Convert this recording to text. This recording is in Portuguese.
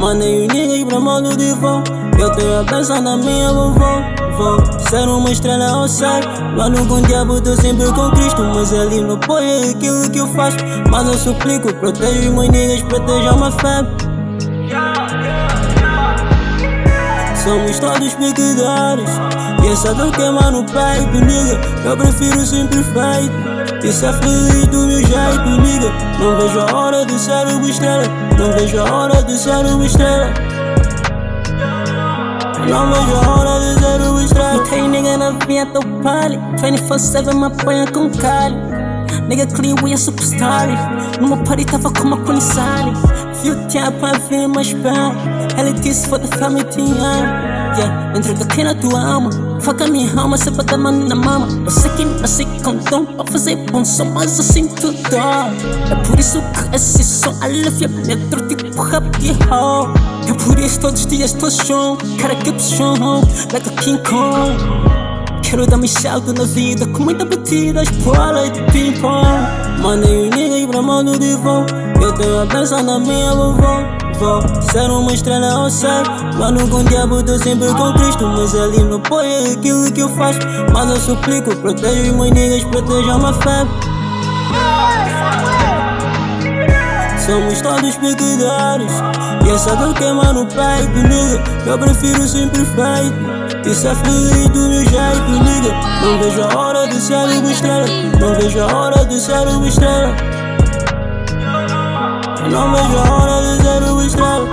Mandei os niggas pra modo de voo. Eu tenho a pensar na minha vovó. Vou ser uma estrela ao céu. Mano, com o diabo tô sempre com Cristo, mas ele não apoia aquilo que eu faço. Mas eu suplico, proteja os meus niggas, proteja uma fé. Somos todos pecadores e essa dor queima no peito, nigga. Eu prefiro ser perfeito e ser feliz do meu jeito, nigga. Não vejo a hora de ser uma estrela. Não vejo a hora de ser uma estrela. Não vejo a hora de ser uma estrela. Tem nigga novinha, tô pali 24/7 me apanha com cali. Nigga clean, we a superstar. Numa party tava com uma conissale. Fio tempo a ver mais bem. Ela disse for the family team. Yeah, entrega aqui na tua alma. Foca minha alma, se bota a mão na mama. Eu sei que nasci com dom pra fazer bom som, mas assim tudo. É por isso que esse som alivia metro tipo rap ho. É por isso todos os dias tô chão. Cara que puxão, like a King Kong. Quero dar-me salto na vida com muita batida, bola de ping-pong. Mandei os niggas pra modo de voo. Eu tenho a pensar na minha vovó. Vou ser uma estrela ao céu. Mano, com o diabo tô sempre com Cristo, mas ele não apoia aquilo que eu faço. Mas eu suplico, proteja os meus niggas, proteja uma fé. Somos todos pecadores e essa dor queima no peito, nigga. Eu prefiro ser perfeito e ser feliz do meu jeito, nigga. Não vejo a hora de ser uma estrela. Não vejo a hora de ser uma estrela. Não vejo a hora de ser uma estrela.